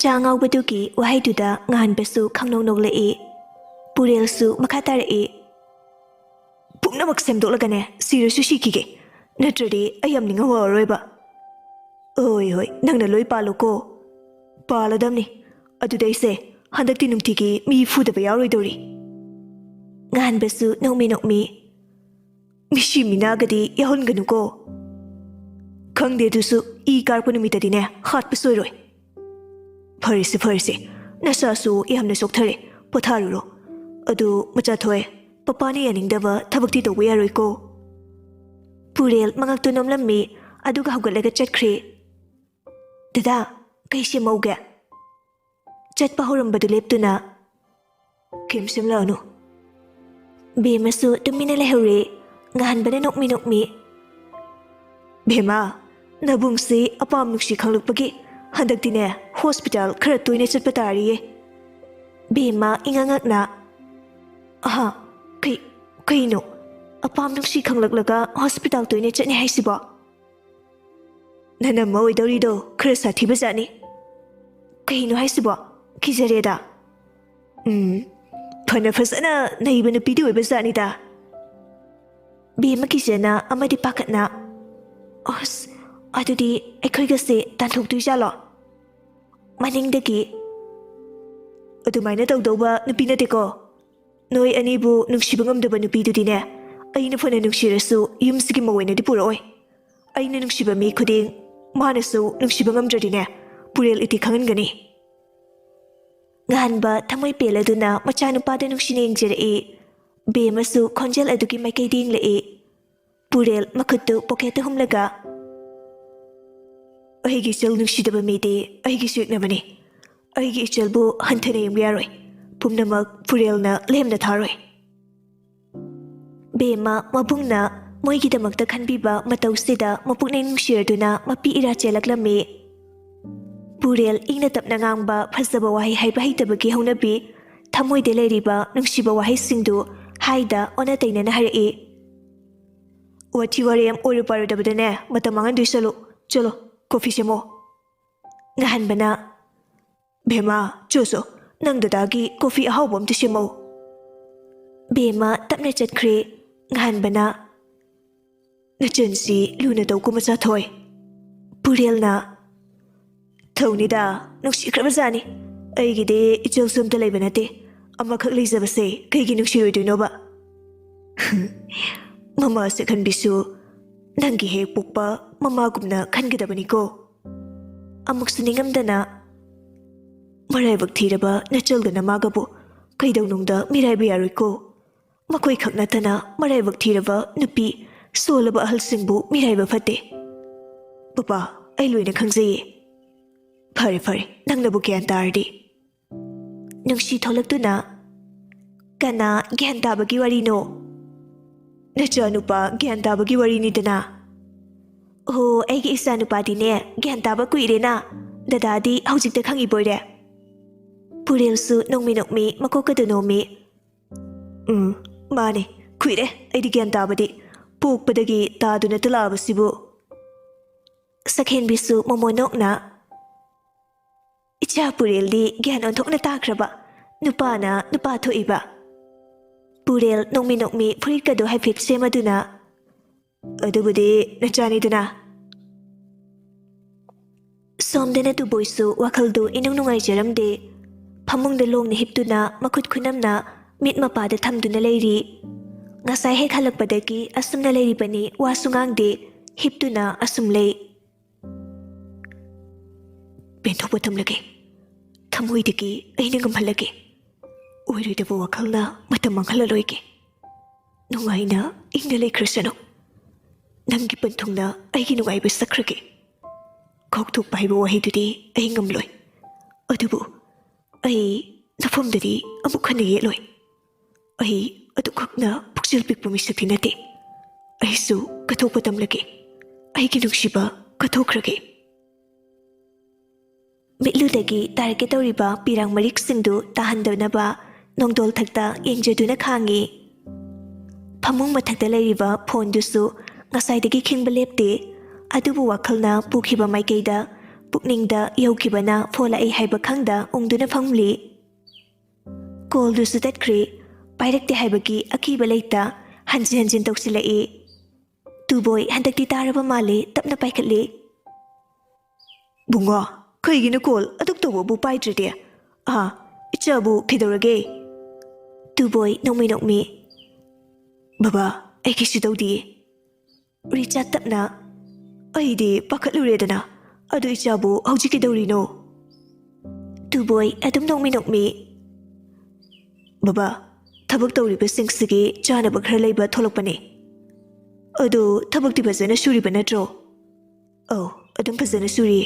ꯃꯆꯥ ꯉꯥꯎꯕꯗꯨꯒꯤ ꯋꯥꯍꯩꯗꯨꯗ ꯉꯥꯟꯕꯁꯨ ꯈꯪꯅꯧ ꯅꯣꯛꯂꯛꯏ꯫ ꯄꯨꯔꯦꯜꯁꯨ ꯃꯈꯥ ꯇꯥꯔꯛꯏ꯫ ꯄꯨꯝꯅꯃꯛ ꯁꯦꯝꯗꯣꯛꯂꯒꯅꯦ ꯁꯤꯔꯁꯨ ꯁꯤꯈꯤꯒꯦ, ꯅꯠꯇ꯭ꯔꯗꯤ ꯑꯩ ꯌꯥꯝ ꯅꯤꯡꯍꯧꯔꯔꯣꯏꯕ꯫ ꯍꯣꯏ ꯅꯪꯅ ꯂꯣꯏ ꯄꯥꯜꯂꯨꯀꯣ꯫ ꯄꯥꯜꯂꯗꯝꯅꯤ, ꯑꯗꯨꯗꯩꯁꯦ ꯍꯟꯗꯛꯇꯤ ꯅꯨꯡꯇꯤꯒꯤ ꯃꯤ ꯐꯨꯗꯕ ꯌꯥꯎꯔꯣꯏꯗꯧꯔꯤ꯫ ꯉꯥꯟꯕꯁꯨ ꯅꯣꯛꯃꯤ꯫ ꯃꯤꯁꯤ ꯃꯤꯅꯥꯒꯗꯤ ꯌꯥꯎꯍꯟꯒꯅꯨꯀꯣ꯫ ꯈꯪꯗꯦ ꯑꯗꯨꯁꯨ ꯏ ꯀꯥꯔꯛꯄ ꯅꯨꯃꯤꯠꯇꯗꯤꯅꯦ ꯍꯥꯠꯄ ꯁꯣꯏꯔꯣꯏ꯫ ꯐꯔꯦꯁꯦ, ꯅꯁꯥꯁꯨ ꯌꯥꯝꯅ ꯆꯣꯛꯊꯔꯦ, ꯄꯣꯊꯥꯔꯨꯔꯣ꯫ ꯑꯗꯨ ꯃꯆꯥꯊꯣꯏ, ꯄꯄꯥꯅ ꯌꯥꯅꯤꯡꯗꯕ ꯊꯕꯛꯇꯤ ꯇꯧꯕ ꯌꯥꯔꯣꯏꯀꯣ꯫ ꯄꯨꯔꯦꯜ ꯃꯉꯛꯇꯨ ꯅꯣꯝꯂꯝꯃꯤ, ꯑꯗꯨꯒ ꯍꯧꯒꯠꯂꯒ ꯆꯠꯈ꯭ꯔꯦ꯫ ꯗꯗꯥ, ꯀꯩ ꯁꯦꯝꯃꯧꯒꯦ? ꯆꯠꯄ ꯍꯧꯔꯝꯕꯗꯨ ꯂꯦꯞꯇꯨꯅ, ꯀꯩꯝ ꯁꯦꯝꯂꯛꯑꯅꯨ꯫ ꯕꯦꯝꯃꯁꯨ ꯇꯨꯃꯤꯟꯅ ꯂꯩꯍꯧꯔꯦ꯫ ꯉꯥꯟꯕꯅ ꯅꯣꯛꯃꯤ꯫ ꯕꯦꯝꯃ, ꯅꯕꯨꯡꯁꯤ ꯑꯄꯥꯝ ꯅꯨꯡꯁꯤ ꯈꯪꯂꯛꯄꯒꯤ ꯍꯟꯗꯛꯇꯤꯅꯦ ꯍꯣꯁꯄꯤꯇꯥꯜ ꯈꯔ ꯇꯣꯏꯅ ꯆꯠꯄ ꯇꯥꯔꯤꯌꯦ꯫ ꯕꯦꯝꯃ ꯏꯉꯛꯉꯛꯅ, ꯑꯍꯥ, ꯀꯩꯅꯣ? ꯑꯄꯥꯝ ꯅꯨꯡꯁꯤ ꯈꯪꯂꯛꯂꯒ ꯍꯣꯁꯄꯤꯇꯥꯜ ꯇꯣꯏꯅ ꯆꯠꯅꯤ ꯍꯥꯏꯁꯤꯕꯣ? ꯅꯅꯝꯃ ꯑꯣꯏꯗꯧꯔꯤꯗꯣ ꯈꯔ ꯁꯥꯊꯤꯕꯖꯥꯠꯅꯤ꯫ ꯀꯩꯅꯣ ꯍꯥꯏꯁꯤꯕꯣ? ꯀꯤꯖꯔꯦꯗ꯫ ꯐꯖꯅ ꯅꯩꯕ ꯅꯨꯄꯤꯗꯤ ꯑꯣꯏꯕꯖꯥꯠꯅꯤꯗ꯫ ꯕꯦꯝꯃ ꯀꯤꯖꯅ ꯑꯃꯗꯤ ꯄꯥꯈꯠꯅ, ꯑꯁ, ꯑꯗꯨꯗꯤ ꯑꯩꯈꯣꯏꯒꯁꯦ ꯇꯥꯟꯊꯣꯛꯇꯣꯏꯖꯥꯠꯂꯣ? ꯃꯅꯤꯡꯗꯒꯤ, ꯑꯗꯨꯃꯥꯏꯅ ꯇꯧꯗꯧꯕ ꯅꯨꯄꯤ ꯅꯠꯇꯦꯀꯣ꯫ ꯅꯣꯏ ꯑꯅꯤꯕꯨ ꯅꯨꯡꯁꯤꯕ ꯉꯝꯗꯕ ꯅꯨꯄꯤꯗꯨꯗꯤꯅꯦ, ꯑꯩꯅ ꯐꯅ ꯅꯨꯡꯁꯤꯔꯁꯨ ꯌꯨꯝꯁꯤꯒꯤ ꯃꯧ ꯑꯣꯏꯅꯗꯤ ꯄꯨꯔꯛꯑꯣꯏ꯫ ꯑꯩꯅ ꯅꯨꯡꯁꯤꯕ ꯃꯤ ꯈꯨꯗꯤꯡ ꯃꯥꯅꯁꯨ ꯅꯨꯡꯁꯤꯕ ꯉꯝꯗ꯭ꯔꯗꯤꯅꯦ ꯄꯨꯔꯦꯜ ꯏꯇꯤ ꯈꯪꯍꯟꯒꯅꯤ꯫ ꯉꯥꯟꯕ ꯊꯃꯣꯏ ꯄꯦꯜꯂꯗꯨꯅ ꯃꯆꯥꯅꯨꯄꯥꯗ ꯅꯨꯡꯁꯤꯅ ꯌꯦꯡꯖꯔꯛꯏ꯫ ꯕꯦꯝꯃꯁꯨ ꯈꯣꯟꯖꯦꯜ ꯑꯗꯨꯒꯤ ꯃꯥꯏꯀꯩꯗ ꯌꯦꯡꯂꯛꯏ꯫ ꯄꯨꯔꯦꯜ ꯃꯈꯨꯠꯇꯨ ꯄꯣꯀꯦꯠꯇ ꯍꯨꯝꯂꯒ, ꯑꯩꯒꯤ ꯏꯆꯜ ꯅꯨꯡꯁꯤꯗꯕ ꯃꯤꯗꯤ ꯑꯩꯒꯤꯁꯨ ꯌꯦꯛꯅꯕꯅꯤ꯫ ꯑꯩꯒꯤ ꯏꯆꯜꯕꯨ ꯍꯟꯊꯅ ꯌꯦꯡꯕ ꯌꯥꯔꯣꯏ꯫ ꯄꯨꯝꯅꯃꯛ ꯄꯨꯔꯦꯜꯅ ꯂꯦꯝꯅ ꯊꯥꯔꯣꯏ꯫ ꯕꯦꯝꯃ ꯃꯕꯨꯡꯅ ꯃꯣꯏꯒꯤꯗꯃꯛꯇ ꯈꯟꯕꯤꯕ ꯃꯇꯧꯁꯤꯗ ꯃꯄꯨꯛꯅꯤꯡ ꯅꯨꯡꯁꯤꯔꯗꯨꯅ ꯃꯄꯤ ꯏꯔꯥ ꯆꯦꯜꯂꯛꯂꯝꯃꯤ꯫ ꯄꯨꯔꯦꯜ ꯏꯪꯅ ꯇꯞꯅ ꯉꯥꯡꯕ ꯐꯖꯕ ꯋꯥꯍꯩ ꯍꯥꯏꯕ ꯍꯩꯇꯕꯒꯤ ꯍꯧꯅꯕꯤ, ꯊꯃꯣꯏꯗ ꯂꯩꯔꯤꯕ ꯅꯨꯡꯁꯤꯕ ꯋꯥꯍꯩꯁꯤꯡꯗꯨ ꯍꯥꯏꯗ ꯑꯣꯟꯅ ꯇꯩꯅꯅ ꯍꯥꯏꯔꯛꯏ꯫ ꯋꯥꯊꯤ ꯋꯥꯔꯦꯝ ꯑꯣꯏꯔꯨ ꯄꯥꯔꯣꯏꯗꯕꯗꯅꯦ ꯃꯇꯝ ꯃꯥꯡꯍꯟꯗꯣꯏ ꯆꯠꯂꯨ꯫ ꯆꯠꯂꯣ, ꯀꯣꯐꯤ ꯁꯦꯝꯃꯣ꯫ ꯉꯥꯟꯕꯅ, ꯕꯦꯝꯃ, ꯆꯣ, ꯅꯪ ꯗꯗꯥꯒꯤ ꯀꯣꯐꯤ ꯑꯍꯥꯎꯕ ꯑꯝꯇ ꯁꯦꯝꯃꯧ꯫ ꯕꯦꯝꯃ ꯇꯞꯅ ꯆꯠꯈ꯭ꯔꯦ꯫ ꯉꯥꯟꯕꯅ, ꯅꯆꯟꯁꯤ ꯂꯨꯅ ꯇꯧꯀꯣ ꯃꯆꯥꯊꯣꯏ꯫ ꯄꯨꯔꯦꯜꯅ, ꯊꯧꯅꯤꯗ, ꯅꯨꯡꯁꯤꯈ꯭ꯔꯕꯖꯥꯠꯅꯤ꯫ ꯑꯩꯒꯤꯗꯤ ꯏꯆꯜꯁꯨ ꯑꯝꯇ ꯂꯩꯕ ꯅꯠꯇꯦ꯫ ꯑꯃꯈꯛ ꯂꯩꯖꯕꯁꯦ ꯀꯩꯒꯤ ꯅꯨꯡꯁꯤꯔꯣꯏꯗꯣꯏꯅꯣꯕ? ꯃꯃꯥ ꯁꯦꯛꯍꯟꯕꯤꯁꯨ ꯅꯪꯒꯤ ꯍꯦꯛ ꯄꯣꯛꯄ ꯃꯃꯥꯒꯨꯝꯅ ꯈꯟꯒꯗꯕꯅꯤꯀꯣ꯫ ꯑꯃꯨꯛꯁꯨ ꯅꯤꯡꯉꯝꯗꯅ, ꯃꯔꯥꯏꯕꯛ ꯊꯤꯔꯕ ꯅꯆꯜꯒ ꯅꯃꯥꯒꯕꯨ ꯀꯩꯗꯧꯅꯨꯡꯗ ꯃꯤꯔꯥꯏꯕ ꯌꯥꯔꯣꯏꯀꯣ꯫ ꯃꯈꯣꯏ ꯈꯛ ꯅꯠꯇꯅ ꯃꯔꯥꯏꯕꯛ ꯊꯤꯔꯕ ꯅꯨꯄꯤ ꯁꯣꯜꯂꯕ ꯑꯍꯜꯁꯤꯡꯕꯨ ꯃꯤꯔꯥꯏꯕ ꯐꯠꯇꯦ꯫ ꯄꯄꯥ, ꯑꯩ ꯂꯣꯏꯅ ꯈꯪꯖꯩꯌꯦ꯫ ꯐꯔꯦ, ꯅꯪꯅꯕꯨ ꯒ꯭ꯌꯥꯟ ꯇꯥꯔꯗꯤ꯫ ꯅꯨꯡꯁꯤ ꯊꯣꯛꯂꯛꯇꯨꯅ, ꯀꯅꯥ ꯒ꯭ꯌꯥꯟ ꯇꯥꯕꯒꯤ ꯋꯥꯔꯤꯅꯣ? ꯅꯆꯥꯅꯨꯄꯥ ꯒ꯭ꯌꯥꯟ ꯇꯥꯕꯒꯤ ꯋꯥꯔꯤꯅꯤꯗꯅ꯫ ꯑꯣ, ꯑꯩꯒꯤ ꯏꯆꯥꯅꯨꯄꯥꯗꯤꯅꯦ ꯒ꯭ꯌꯥꯟ ꯇꯥꯕ ꯀꯨꯏꯔꯦꯅ꯫ ꯗꯗꯥꯗꯤ ꯍꯧꯖꯤꯛꯇ ꯈꯪꯉꯤꯕꯣꯏꯔꯦ? ꯄꯨꯔꯦꯜꯁꯨ ꯅꯣꯛꯃꯤ ꯃꯀꯣꯛꯀꯗꯨ ꯅꯣꯝꯃꯤ꯫ ꯃꯥꯅꯦ, ꯀꯨꯏꯔꯦ ꯑꯩꯗꯤ ꯒ꯭ꯌꯥꯟ ꯇꯥꯕꯗꯤ, ꯄꯣꯛꯄꯗꯒꯤ ꯇꯥꯗꯨꯅꯇ ꯂꯥꯛꯑꯕꯁꯤꯕꯨ꯫ ꯁꯛꯍꯦꯟꯕꯤꯁꯨ ꯃꯣꯃꯣꯅꯣꯛꯅ, ꯏꯆꯥ ꯄꯨꯔꯦꯜꯗꯤ ꯒ꯭ꯌꯥꯟ ꯑꯣꯟꯊꯣꯛꯅ ꯇꯥꯈ꯭ꯔꯕ, ꯅꯨꯄꯥꯅ ꯅꯨꯄꯥ ꯊꯣꯛꯏꯕ꯫ ꯄꯨꯔꯦꯜ ꯅꯣꯛꯃꯤ ꯐꯨꯔꯤꯠꯀꯗꯨ ꯍꯥꯏꯐꯦꯠ ꯁꯦꯝꯃꯗꯨꯅ, ꯑꯗꯨꯕꯨꯗꯤ ꯅꯆꯥꯅꯤꯗꯅ꯫ ꯁꯣꯝꯗꯅ ꯇꯨꯕꯣꯏꯁꯨ ꯋꯥꯈꯜꯗꯨ ꯏꯅꯨꯡ ꯅꯨꯡꯉꯥꯏꯖꯔꯝꯗꯦ꯫ ꯐꯃꯨꯡꯗ ꯂꯣꯡꯅ ꯍꯤꯞꯇꯨꯅ ꯃꯈꯨꯠ ꯈꯨꯅꯝꯅ ꯃꯤꯠ ꯃꯄꯥꯗ ꯊꯝꯗꯨꯅ ꯂꯩꯔꯤ꯫ ꯉꯁꯥꯏ ꯍꯦꯛ ꯍꯜꯂꯛꯄꯗꯒꯤ ꯑꯁꯨꯝꯅ ꯂꯩꯔꯤꯕꯅꯤ, ꯋꯥꯁꯨ ꯉꯥꯡꯗꯦ, ꯍꯤꯞꯇꯨꯅ ꯑꯁꯨꯝ ꯂꯩ꯫ ꯄꯦꯟꯊꯣꯛꯄ ꯊꯝꯂꯒꯦ, ꯊꯃꯣꯏꯗꯒꯤ ꯑꯩꯅ ꯉꯝꯍꯜꯂꯒꯦ꯫ ꯑꯣꯏꯔꯣꯏꯗꯕ ꯋꯥꯈꯜꯅ ꯃꯇꯝ ꯃꯥꯡꯍꯜꯂꯔꯣꯏꯒꯦ꯫ ꯅꯨꯡꯉꯥꯏꯅ ꯏꯪꯅ ꯂꯩꯈ꯭ꯔꯁꯅꯨ꯫ ꯅꯪꯒꯤ ꯄꯟꯊꯨꯡꯅ ꯑꯩꯒꯤ ꯅꯨꯡꯉꯥꯏꯕ ꯁꯛꯈ꯭ꯔꯒꯦ꯫ ꯀꯥꯎꯊꯣꯛꯄ ꯍꯥꯏꯕ ꯋꯥꯍꯩꯗꯨꯗꯤ ꯑꯩ ꯉꯝꯂꯣꯏ, ꯑꯗꯨꯕꯨ ꯑꯩ ꯅꯐꯝꯗꯗꯤ ꯑꯃꯨꯛ ꯍꯟꯅ ꯌꯦꯠꯂꯣꯏ꯫ ꯑꯩ ꯑꯗꯨꯈꯛꯅ ꯄꯨꯛꯆꯦꯜ ꯄꯤꯛꯄ ꯃꯤꯁꯛꯇꯤ ꯅꯠꯇꯦ꯫ ꯑꯩꯁꯨ ꯀꯠꯊꯣꯛꯄ ꯇꯝꯂꯒꯦ, ꯑꯩꯒꯤ ꯅꯨꯡꯁꯤꯕ ꯀꯠꯊꯣꯛꯈ꯭ꯔꯒꯦ꯫ ꯃꯤꯠꯂꯨꯗꯒꯤ ꯇꯥꯔꯛꯀꯦ ꯇꯧꯔꯤꯕ ꯄꯤꯔꯥꯡ ꯃꯔꯤꯛꯁꯤꯡꯗꯨ ꯇꯥꯍꯟꯗꯅꯕ ꯅꯣꯡꯗꯣꯜꯊꯛꯇ ꯌꯦꯡꯖꯗꯨꯅ ꯈꯥꯡꯉꯤ꯫ ꯐꯃꯨꯡ ꯃꯊꯛꯇ ꯂꯩꯔꯤꯕ ꯐꯣꯟꯗꯨꯁꯨ ꯉꯁꯥꯏꯗꯒꯤ ꯈꯤꯡꯕ ꯂꯦꯞꯇꯦ꯫ ꯑꯗꯨꯕꯨ ꯋꯥꯈꯜꯅ ꯄꯨꯈꯤꯕ ꯃꯥꯏꯀꯩꯗ ꯄꯨꯛꯅꯤꯡꯗ ꯌꯧꯈꯤꯕꯅ ꯐꯣꯜꯂꯛꯏ ꯍꯥꯏꯕ ꯈꯪꯗ ꯎꯪꯗꯨꯅ ꯐꯝꯂꯤ꯫ ꯀꯣꯜꯗꯨꯁꯨ ꯇꯠꯈ꯭ꯔꯤ꯫ ꯄꯥꯏꯔꯛꯇꯦ ꯍꯥꯏꯕꯒꯤ ꯑꯀꯤꯕ ꯂꯩꯇ ꯍꯟꯖꯤꯟ ꯍꯟꯖꯤꯟ ꯇꯧꯁꯤꯜꯂꯛꯏ꯫ ꯇꯨꯕꯣꯏ ꯍꯟꯗꯛꯇꯤ ꯇꯥꯔꯕ ꯃꯥꯜꯂꯤ ꯇꯞꯅ ꯄꯥꯏꯈꯠꯂꯤ꯫ ꯕꯨꯡꯉꯣ ꯀꯩꯒꯤꯅꯣ ꯀꯣꯜ ꯑꯗꯨꯛ ꯇꯧꯕꯕꯨ ꯄꯥꯏꯗ꯭ꯔꯗꯤ? ꯏꯆꯥꯕꯨ ꯀꯩꯗꯧꯔꯒꯦ? ꯇꯨꯕꯣꯏ ꯅꯣꯛꯃꯤ ꯅꯣꯛꯃꯤ꯫ ꯕꯕꯥ ꯑꯩ ꯀꯩꯁꯨ ꯇꯧꯗꯤꯌꯦ꯫ ꯔꯤꯆꯥ ꯇꯞꯅ꯫ ꯑꯩꯗꯤ ꯄꯥꯈꯠꯂꯨꯔꯦꯗꯅ ꯑꯗꯨ ꯏꯆꯥꯕꯨ ꯍꯧꯖꯤꯛ ꯀꯩꯗꯧꯔꯤꯅꯣ? ꯇꯨꯕꯣꯏ ꯑꯗꯨꯝ ꯅꯣꯛꯃꯤ ꯅꯣꯛꯃꯤ꯫ ꯕꯕꯥ ꯊꯕꯛ ꯇꯧꯔꯤꯕꯁꯤꯡꯁꯤꯒꯤ ꯆꯥꯅꯕ ꯈꯔ ꯂꯩꯕ ꯊꯣꯛꯂꯛꯄꯅꯦ꯫ ꯑꯗꯨ ꯊꯕꯛꯇꯤ ꯐꯖꯅ ꯁꯨꯔꯤꯕ ꯅꯠꯇ꯭ꯔꯣ? ꯑꯧ ꯑꯗꯨꯝ ꯐꯖꯅ ꯁꯨꯔꯤꯌꯦ꯫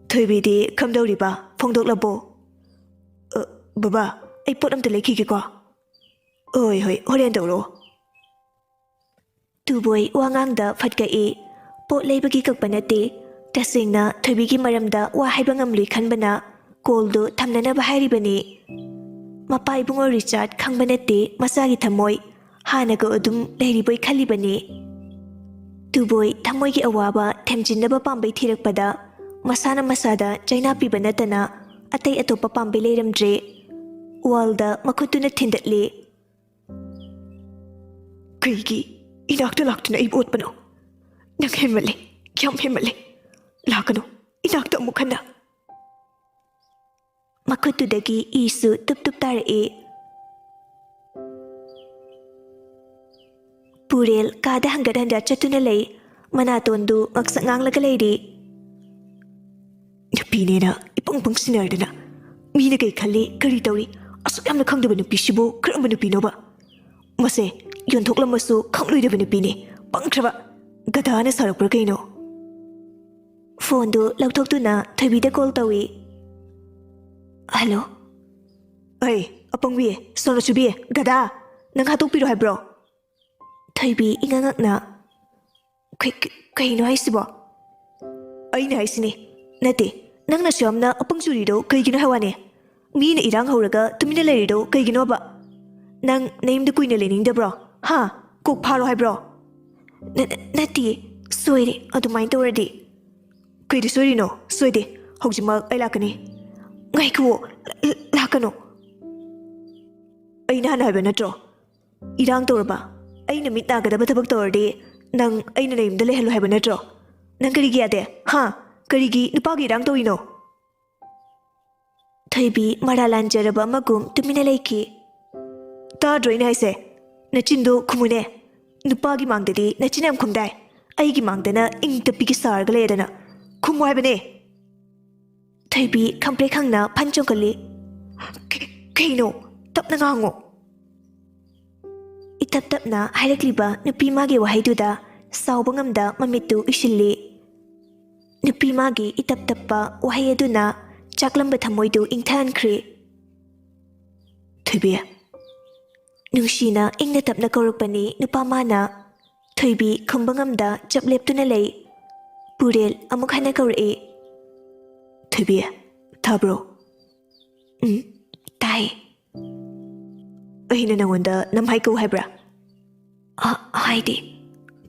ꯊꯣꯏꯕꯤꯗꯤ ꯀꯝꯗꯧꯔꯤꯕ ꯐꯣꯡꯗꯣꯛꯂꯕꯣ? ꯕꯕꯥ ꯑꯩ ꯄꯣꯠ ꯑꯝꯇ ꯂꯩꯈꯤꯒꯦꯀꯣ꯫ ꯍꯣꯏ ꯍꯣꯔꯦꯟ ꯇꯧꯔꯣ꯫ ꯇꯨꯕꯣꯏ ꯋꯥꯉꯥꯡꯗ ꯐꯠꯀꯛꯏ꯫ ꯄꯣꯠ ꯂꯩꯕꯒꯤ ꯀꯛꯄ ꯅꯠꯇꯦ꯫ ꯇꯁꯦꯡꯅ ꯊꯣꯏꯕꯤꯒꯤ ꯃꯔꯝꯗ ꯋꯥ ꯍꯥꯏꯕ ꯉꯝꯂꯣꯏ ꯈꯟꯕꯅ ꯀꯣꯜꯗꯨ ꯊꯝꯅꯅꯕ ꯍꯥꯏꯔꯤꯕꯅꯤ꯫ ꯃꯄꯥ ꯏꯕꯨꯡꯉꯣ ꯔꯤꯆꯥꯔꯗ ꯈꯪꯕ ꯅꯠꯇꯦ ꯃꯆꯥꯒꯤ ꯊꯝꯃꯣꯏ ꯍꯥꯟꯅꯒ ꯑꯗꯨꯝ ꯂꯩꯔꯤꯕꯣꯏ ꯈꯜꯂꯤꯕꯅꯤ꯫ ꯇꯨꯕꯣꯏ ꯊꯃꯣꯏꯒꯤ ꯑꯋꯥꯕ ꯊꯦꯝꯖꯤꯟꯅꯕ ꯄꯥꯝꯕꯩ ꯊꯤꯔꯛꯄꯗ ꯃꯁꯥꯅ ꯃꯁꯥꯗ ꯆꯩꯅꯥ ꯄꯤꯕ ꯅꯠꯇꯅ ꯑꯇꯩ ꯑꯇꯣꯞꯄ ꯄꯥꯝꯕꯩ ꯂꯩꯔꯝꯗ꯭ꯔꯦ꯫ ꯋꯥꯜꯗ ꯃꯈꯨꯠꯇꯨꯅ ꯊꯤꯟꯗꯠꯂꯤ꯫ ꯀꯩꯒꯤ ꯏꯅꯥꯛꯇ ꯂꯥꯛꯇꯨꯅ ꯑꯩꯕꯨ ꯑꯣꯠꯄꯅꯣ? ꯅꯪ ꯍꯦꯟꯃꯜꯂꯦ, ꯌꯥꯝ ꯍꯦꯟꯃꯜꯂꯦ꯫ ꯂꯥꯛꯀꯅꯨ ꯏꯅꯥꯛꯇ ꯑꯃꯨꯛ ꯍꯟꯅ꯫ ꯃꯈꯨꯠꯇꯨꯗꯒꯤ ꯏꯁꯨ ꯇꯨꯞ ꯇꯨꯞ ꯇꯥꯔꯛꯏ꯫ ꯄꯨꯔꯦꯜ ꯀꯥꯗ ꯍꯟꯒꯠ ꯍꯟꯗ ꯆꯠꯇꯨꯅ ꯂꯩ꯫ ꯃꯅꯥꯇꯣꯟꯗꯨ ꯉꯛꯁꯛ ꯉꯥꯡꯂꯒ ꯂꯩꯔꯤ꯫ ꯅꯨꯄꯤꯅꯦꯅ ꯏꯄꯪ ꯄꯪꯁꯤꯟꯅꯔꯗꯅ ꯃꯤꯅ ꯀꯩ ꯈꯜꯂꯤ ꯀꯔꯤ ꯇꯧꯔꯤ ꯑꯁꯨꯛ ꯌꯥꯝꯅ ꯈꯪꯗꯕ ꯅꯨꯄꯤꯁꯤꯕꯨ ꯀꯔꯝꯕ ꯅꯨꯄꯤꯅꯣꯕ? ꯃꯁꯦ ꯌꯣꯟꯊꯣꯛꯂꯝꯃꯁꯨ ꯈꯪꯂꯣꯏꯗꯕ ꯅꯨꯄꯤꯅꯤ, ꯄꯪꯈ꯭ꯔꯕ ꯒꯙꯥꯅ ꯁꯥꯔꯛꯄ꯭ꯔꯥ ꯀꯩꯅꯣ? ꯐꯣꯟꯗꯨ ꯂꯧꯊꯣꯛꯇꯨꯅ ꯊꯣꯏꯕꯤꯗ ꯀꯣꯜ ꯇꯧꯏ꯫ ꯍꯜꯂꯣ? ꯑꯩ ꯑꯄꯪꯕꯤ ꯁꯣꯅꯣꯆꯨꯕꯤ ꯒꯙꯥ ꯅꯪ ꯍꯥꯠꯇꯣꯛꯄꯤꯔꯣ ꯍꯥꯏꯕ꯭ꯔꯣ? ꯊꯣꯏꯕꯤ ꯏꯉꯛꯉꯛꯅ꯫ ꯀꯩꯅꯣ ꯍꯥꯏꯁꯤꯕꯣ? ꯑꯩꯅ ꯍꯥꯏꯁꯤꯅꯤ ꯅꯠꯇꯦ ꯅꯪꯅꯁꯨ ꯌꯥꯝꯅ ꯑꯄꯪ ꯆꯨꯔꯤꯗꯣ ꯀꯩꯒꯤꯅꯣ ꯍꯥꯏꯋꯥꯅꯦ? ꯃꯤꯅ ꯏꯔꯥꯡ ꯍꯧꯔꯒ ꯇꯨꯃꯤꯟꯅ ꯂꯩꯔꯤꯗꯣ ꯀꯩꯒꯤꯅꯣꯕ? ꯅꯪ ꯅꯌꯨꯝꯗ ꯀꯨꯏꯅ ꯂꯩꯅꯤꯡꯗꯕ꯭ꯔꯣ? ꯀꯣꯛ ꯐꯥꯔꯣ ꯍꯥꯏꯕ꯭ꯔꯣ? ꯅꯠꯇꯤꯌꯦ ꯁꯣꯏꯔꯦ ꯑꯗꯨꯃꯥꯏꯅ ꯇꯧꯔꯗꯤ꯫ ꯀꯩꯗ ꯁꯣꯏꯔꯤꯅꯣ? ꯁꯣꯏꯗꯦ ꯍꯧꯖꯤꯛꯃꯛ ꯑꯩ ꯂꯥꯛꯀꯅꯤ꯫ ꯉꯥꯏꯈꯨꯋꯣ ꯂꯥꯛꯀꯅꯣ꯫ ꯑꯩꯅ ꯍꯥꯟꯅ ꯍꯥꯏꯕ ꯅꯠꯇ꯭ꯔꯣ? ꯏꯔꯥꯡ ꯇꯧꯔꯕ ꯑꯩꯅ ꯃꯤꯠ ꯅꯥꯒꯗꯕ ꯊꯕꯛ ꯇꯧꯔꯗꯤ ꯅꯪ ꯑꯩꯅ ꯅꯌꯨꯝꯗ ꯂꯩꯍꯜꯂꯣ ꯍꯥꯏꯕ ꯅꯠꯇ꯭ꯔꯣ? ꯅꯪ ꯀꯔꯤꯒꯤ ꯌꯥꯗꯦ? ꯀꯔꯤꯒꯤ ꯅꯨꯄꯥꯒꯤ ꯏꯔꯥꯡ ꯇꯧꯔꯤꯅꯣ? ꯊꯣꯏꯕꯤ ꯃꯔꯥ ꯂꯥꯟꯖꯔꯕ ꯑꯃꯒꯨꯝ ꯇꯨꯃꯤꯟꯅ ꯂꯩꯈꯤ꯫ ꯇꯥꯗ꯭ꯔꯣ ꯑꯩꯅ ꯍꯥꯏꯁꯦ? ꯅꯆꯤꯟꯗꯣ ꯈꯨꯝꯃꯨꯅꯦ꯫ ꯅꯨꯄꯥꯒꯤ ꯃꯥꯡꯗꯗꯤ ꯅꯆꯤꯟ ꯌꯥꯝ ꯈꯨꯝꯗꯥꯏ, ꯑꯩꯒꯤ ꯃꯥꯡꯗꯅ ꯏꯪ ꯇꯞꯄꯤꯒꯤ ꯁꯥꯔꯒ ꯂꯩꯌꯦꯗꯅ ꯈꯨꯝꯃꯨ ꯍꯥꯏꯕꯅꯦ꯫ ꯊꯣꯏꯕꯤ ꯈꯪꯄ꯭ꯔꯦꯛ ꯈꯪꯅ ꯐꯟ ꯆꯣꯡꯈꯠꯂꯤ꯫ ꯀꯩꯅꯣ? ꯇꯞꯅ ꯉꯥꯡꯉꯣ꯫ ꯏꯇꯞ ꯇꯞꯅ ꯍꯥꯏꯔꯛꯂꯤꯕ ꯅꯨꯄꯤ ꯃꯥꯒꯤ ꯋꯥꯍꯩꯗꯨꯗ ꯁꯥꯎꯕ ꯉꯝꯗ ꯃꯃꯤꯠꯇꯨ ꯎꯏꯁꯤꯜꯂꯤ꯫ ꯅꯨꯄꯤ ꯃꯥꯒꯤ ꯏꯇꯞ ꯇꯞꯄ ꯋꯥꯍꯩ ꯑꯗꯨꯅ ꯆꯥꯛꯂꯝꯕ ꯊꯃꯣꯏꯗꯨ ꯏꯪꯊꯍꯟꯈ꯭ꯔꯤ꯫ ꯊꯣꯏꯕꯤ ꯅꯨꯡꯁꯤꯅ ꯏꯪꯅ ꯇꯞꯅ ꯀꯧꯔꯛꯄꯅꯤ ꯅꯨꯄꯥ ꯃꯥꯅ꯫ ꯊꯣꯏꯕꯤ ꯈꯨꯝꯕ ꯉꯝꯗ ꯆꯞ ꯂꯦꯞꯇꯨꯅ ꯂꯩ꯫ ꯄꯨꯔꯦꯜ ꯑꯃꯨꯛ ꯍꯟꯅ ꯀꯧꯔꯛꯏ꯫ ꯊꯣꯏꯕꯤ ꯇꯥꯕ꯭ꯔോ? ꯇꯥꯏ꯫ ꯑꯩꯅ ꯅꯪꯉꯣꯟꯗ ꯅꯝꯍꯥꯏ ꯀꯧ ꯍꯥꯏꯕ꯭ꯔꯥ? ꯍꯥꯏꯗꯦ꯫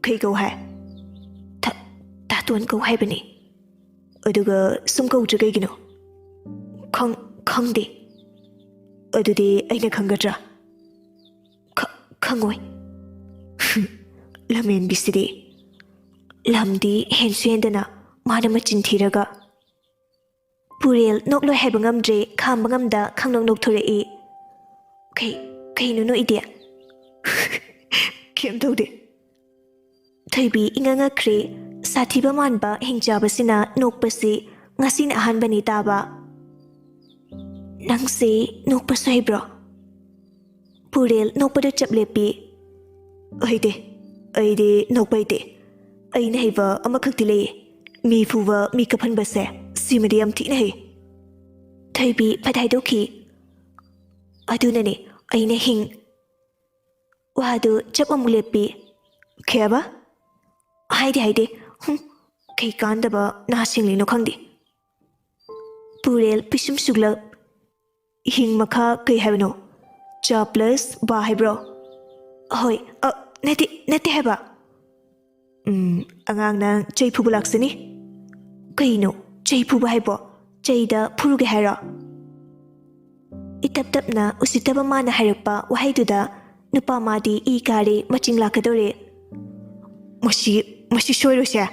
ꯀꯩ ꯀꯧ ꯍꯥꯏ? ꯇꯥꯇꯣꯟ ꯀꯧ ꯍꯥꯏꯕꯅꯤ꯫ ꯑꯗꯨꯒ ꯁꯨꯝ ꯀꯧꯗ꯭ꯔꯤ ꯀꯩꯒꯤꯅꯣ? ꯈꯪꯗꯦ꯫ ꯑꯗꯨꯗꯤ ꯑꯩꯅ ꯈꯪꯒꯗ꯭ꯔꯥ? ꯈꯪꯉꯣꯏ꯫ ꯂꯝꯍꯦꯟꯕꯤꯁꯤꯗꯤ꯫ ꯂꯝꯗꯤ ꯍꯦꯟꯁꯨ ꯍꯦꯟꯗꯅ ꯃꯥꯅ ꯃꯆꯤꯟ ꯊꯤꯔꯒ꯫ ꯄꯨꯔꯦꯜ ꯅꯣꯛꯂꯣꯏ ꯍꯥꯏꯕ ꯉꯝꯗ꯭ꯔꯦ ꯈꯥꯝꯕ ꯉꯝꯗ ꯈꯪꯅꯣꯛ ꯅꯣꯛꯊꯣꯔꯛꯏ꯫ ꯀꯩꯅꯣ ꯅꯣꯛꯏꯗꯤ? ꯀꯩꯝ ꯇꯧꯗꯦ꯫ ꯊꯣꯏꯕꯤ ꯏꯉꯛꯉꯛꯈ꯭ꯔꯦ꯫ ꯁꯥꯊꯤꯕ ꯃꯥꯟꯕ ꯍꯤꯡꯆꯥꯕꯁꯤꯅ ꯅꯣꯛꯄꯁꯤ ꯉꯁꯤꯅ ꯑꯍꯥꯟꯕꯅꯤ ꯇꯥꯕ꯫ ꯅꯪꯁꯦ ꯅꯣꯛꯄꯁꯨ ꯍꯩꯕ꯭ꯔꯣ? ꯄꯨꯔꯦꯜ ꯅꯣꯛꯄꯗ ꯆꯞ ꯂꯦꯞꯄꯤ꯫ ꯍꯩꯇꯦ, ꯑꯩꯗꯤ ꯅꯣꯛꯄ ꯍꯩꯇꯦ꯫ ꯑꯩꯅ ꯍꯩꯕ ꯑꯃꯈꯛꯇꯤ ꯂꯩꯌꯦ, ꯃꯤ ꯐꯨꯕ ꯃꯤ ꯀꯞꯍꯟꯕꯁꯦ ꯁꯤꯃꯗꯤ ꯌꯥꯝ ꯊꯤꯅ ꯍꯩ꯫ ꯊꯣꯏꯕꯤ ꯐꯠ ꯍꯥꯏꯗꯣꯛꯈꯤ꯫ ꯑꯗꯨꯅꯅꯦ ꯑꯩꯅ ꯋꯥꯗꯨ ꯆꯞ ꯑꯃꯨꯛ ꯂꯦꯞꯄꯤ꯫ ꯀꯩ ꯍꯥꯏꯕ? ꯍꯥꯏꯗꯦ ꯀꯩ ꯀꯥꯟꯗꯕ ꯅꯍꯥ ꯁꯤꯡꯂꯤꯅꯣ ꯈꯪꯗꯦ꯫ ꯄꯨꯔꯦꯜ ꯄꯤꯁꯨꯝ ꯁꯨꯛꯂꯞ꯫ ꯍꯤꯡ ꯃꯈꯥ ꯀꯩ ꯍꯥꯏꯕꯅꯣ? ꯆꯥ ꯄ꯭ꯂꯁ ꯕꯥ ꯍꯥꯏꯕ꯭ꯔꯣ? ꯍꯣꯏ ꯅꯠꯇꯦ ꯍꯥꯏꯕ꯫ ꯑꯉꯥꯡꯅ ꯆꯩ ꯐꯨꯕ ꯂꯥꯛꯁꯅꯤ꯫ ꯀꯩꯅꯣ ꯆꯩ ꯐꯨꯕ ꯍꯥꯏꯕꯣ ꯆꯩꯗ ꯐꯨꯔꯨꯒꯦ ꯍꯥꯏꯔꯣ ꯏꯇꯞ ꯇꯞꯅ ꯎꯁꯤꯠꯇꯕ ꯃꯥꯅ ꯍꯥꯏꯔꯛꯄ ꯋꯥꯍꯩꯗꯨꯗ ꯅꯨꯄꯥ ꯃꯥꯗꯤ ꯏ ꯀꯥꯔꯦ ꯃꯆꯤꯡ ꯂꯥꯛꯀꯗꯧꯔꯦ ꯃꯁꯤ ꯁꯣꯏꯔꯣꯏꯁꯦ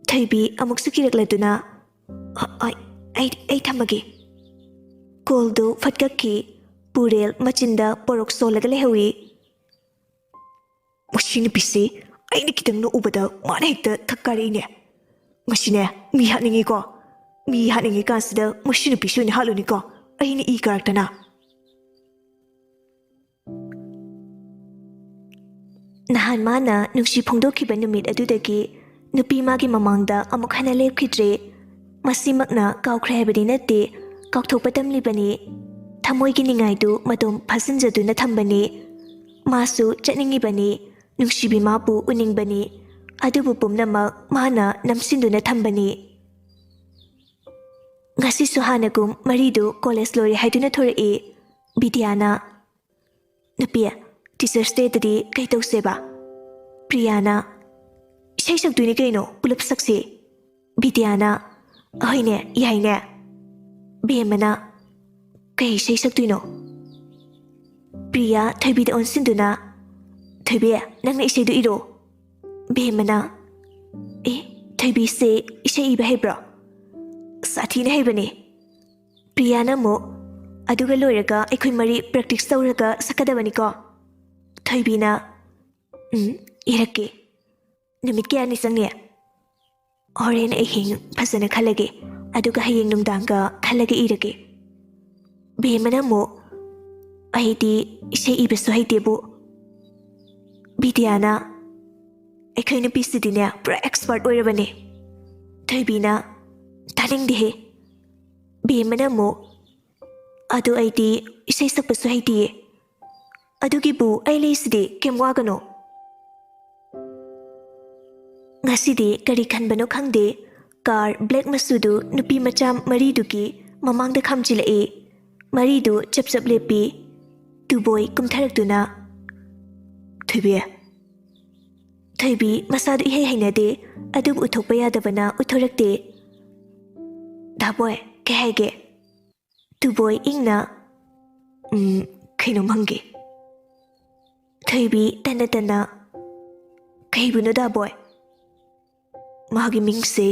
ꯊꯣꯏꯕꯤ ꯑꯃꯨꯛꯁꯨ ꯀꯤꯔꯛꯂꯗꯨꯅ ꯑꯩ ꯊꯝꯃꯒꯦ ꯀꯣꯜꯗꯨ ꯐꯠꯀꯛꯈꯤ ꯄꯨꯔꯦꯜ ꯃꯆꯤꯟꯗ ꯄꯣꯔꯣꯛ ꯁꯣꯜꯂꯒ ꯂꯩꯍꯧꯏ ꯃꯁꯤ ꯅꯨꯄꯤꯁꯤ ꯑꯩꯅ ꯈꯤꯇꯪ ꯅꯣꯛꯎꯕꯗ ꯃꯥꯅ ꯍꯦꯛꯇ ꯊꯛ ꯀꯥꯔꯛꯏꯅꯦ ꯉꯁꯤꯅꯦ ꯃꯤ ꯍꯥꯠꯅꯤꯡꯉꯤꯀꯣ ꯃꯤ ꯍꯥꯠꯅꯤꯡꯉꯤ ꯀꯥꯟꯁꯤꯗ ꯃꯁꯤ ꯅꯨꯄꯤꯁꯤ ꯑꯣꯏꯅ ꯍꯥꯠꯂꯨꯅꯤꯀꯣ ꯑꯩꯅ ꯏ ꯀꯥꯔꯛꯇꯅ ꯅꯍꯥꯟ ꯃꯥꯅ ꯅꯨꯡꯁꯤ ꯐꯣꯡꯗꯣꯛꯈꯤꯕ ꯅꯨꯃꯤꯠ ꯑꯗꯨꯗꯒꯤ ꯅꯨꯄꯤ ꯃꯥꯒꯤ ꯃꯃꯥꯡꯗ ꯑꯃꯨꯛ ꯍꯟꯅ ꯂꯦꯞꯈꯤꯗ꯭ꯔꯦ ꯃꯁꯤꯃꯛꯅ ꯀꯥꯎꯈ꯭ꯔꯦ ꯍꯥꯏꯕꯗꯤ ꯅꯠꯇꯦ ꯀꯥꯎꯊꯣꯛꯄ ꯇꯝꯂꯤꯕꯅꯤ ꯊꯃꯣꯏꯒꯤ ꯅꯤꯡꯉꯥꯏꯗꯨ ꯃꯇꯣꯝ ꯐꯥꯖꯤꯟꯖꯗꯨꯅ ꯊꯝꯕꯅꯤ ꯃꯥꯁꯨ ꯆꯠꯅꯤꯡꯉꯤꯕꯅꯤ ꯅꯨꯡꯁꯤꯕꯤ ꯃꯥꯕꯨ ꯎꯅꯤꯡꯕꯅꯤ ꯑꯗꯨꯕꯨ ꯄꯨꯝꯅꯃꯛ ꯃꯥꯅ ꯅꯝꯁꯤꯟꯗꯨꯅ ꯊꯝꯕꯅꯤ ꯉꯁꯤꯁꯨ ꯍꯥꯟꯅꯒꯨꯝ ꯃꯔꯤꯗꯨ ꯀꯣꯂꯦꯖ ꯂꯣꯏꯔꯦ ꯍꯥꯏꯗꯨꯅ ꯊꯣꯔꯛꯏ ꯕꯤꯗ꯭ꯌꯥꯅ ꯅꯨꯄꯤ ꯇꯤꯆꯔꯁ ꯗꯦꯗꯗꯤ ꯀꯩ ꯇꯧꯁꯦꯕ ꯄ꯭ꯔꯤꯌꯥꯅ ꯏꯁꯩ ꯁꯛꯇꯣꯏꯅꯤ ꯀꯩꯅꯣ ꯄꯨꯂꯞ ꯁꯛꯁꯤ ꯕꯤꯗ꯭ꯌꯥꯅ ꯑꯍꯣꯏꯅꯦ ꯌꯥꯏꯅꯦ ꯕꯦꯝꯃꯅ ꯀꯩ ꯏꯁꯩ ꯁꯛꯇꯣꯏꯅꯣ ꯄ꯭ꯔꯤꯌꯥ ꯊꯣꯏꯕꯤꯗ ꯑꯣꯟꯁꯤꯟꯗꯨꯅ ꯊꯣꯏꯕꯤ ꯅꯪꯅ ꯏꯁꯩꯗꯨ ꯏꯔꯣ ꯕꯦꯝꯃꯅ ꯊꯣꯏꯕꯤꯁꯦ ꯏꯁꯩ ꯏꯕ ꯍꯩꯕ꯭ꯔꯣ ꯁꯥꯊꯤꯅ ꯍꯩꯕꯅꯦ ꯄ꯭ꯔꯤꯌꯥꯅ ꯑꯃꯨꯛ ꯑꯗꯨꯒ ꯂꯣꯏꯔꯒ ꯑꯩꯈꯣꯏ ꯃꯔꯤ ꯄ꯭ꯔꯦꯛꯇꯤꯁ ꯇꯧꯔꯒ ꯁꯛꯀꯗꯕꯅꯤꯀꯣ ꯊꯣꯏꯕꯤꯅ ꯏꯔꯛꯀꯦ ꯅꯨꯃꯤꯠ ꯀꯌꯥꯅꯤ ꯆꯪꯅꯤ ꯍꯣꯔꯦꯟ ꯑꯍꯤꯡ ꯐꯖꯅ ꯈꯜꯂꯒꯦ ꯑꯗꯨꯒ ꯍꯌꯦꯡ ꯅꯨꯡꯗꯥꯡꯒ ꯈꯜꯂꯒ ꯏꯔꯒꯦ ꯕꯦꯝꯃꯅ ꯑꯃꯨꯛ ꯑꯩꯗꯤ ꯏꯁꯩ ꯏꯕꯁꯨ ꯍꯩꯇꯦꯕꯨ ꯕꯤꯗ꯭ꯌꯥꯅ ꯑꯩꯈꯣꯏ ꯅꯨꯄꯤꯁꯤꯗꯤꯅꯦ ꯄꯨꯔꯥ ꯑꯦꯛꯁꯄꯥꯔꯠ ꯑꯣꯏꯔꯕꯅꯦ ꯊꯣꯏꯕꯤꯅ ꯇꯥꯅꯤꯡꯗꯦꯍꯦ ꯕꯦꯝꯃꯅ ꯑꯃꯨꯛ ꯑꯗꯨ ꯑꯩꯗꯤ ꯏꯁꯩ ꯁꯛꯄꯁꯨ ꯍꯩꯇꯤꯌꯦ ꯑꯗꯨꯒꯤꯕꯨ ꯑꯩ ꯂꯩꯁꯤꯗꯤ ꯀꯩꯝ ꯋꯥꯒꯅꯣ ꯉꯁꯤꯗꯤ ꯀꯔꯤ ꯈꯟꯕꯅꯣ ꯈꯪꯗꯦ ꯀꯥꯔ ꯕ꯭ꯂꯦꯛ ꯃꯆꯨꯗꯨ ꯅꯨꯄꯤ ꯃꯆꯥ ꯃꯔꯤꯗꯨꯒꯤ ꯃꯃꯥꯡꯗ ꯈꯥꯝꯖꯤꯜꯂꯛꯏ ꯃꯔꯤꯗꯨ ꯆꯞ ꯆꯞ ꯂꯦꯞꯄꯤ ꯇꯨꯕꯣꯏ ꯀꯨꯝꯊꯔꯛꯇꯨꯅ ꯊꯣꯏꯕꯤ ꯃꯁꯥꯗꯨ ꯏꯍꯩ ꯍꯩꯅꯗꯦ ꯑꯗꯨꯕꯨ ꯎꯠꯊꯣꯛꯄ ꯌꯥꯗꯕꯅ ꯎꯠꯊꯣꯔꯛꯇꯦ ꯗꯥꯕꯣꯏ ꯀꯩ ꯍꯥꯏꯒꯦ ꯇꯨꯕꯣꯏ ꯏꯪꯅ ꯀꯩꯅꯣꯝ ꯍꯪꯒꯦ ꯊꯣꯏꯕꯤ ꯇꯟꯅ ꯇꯟꯅ ꯀꯩꯕꯨꯅꯣ ꯗꯥꯕꯣꯏ ꯃꯥꯒꯤ ꯃꯤꯡꯁꯦ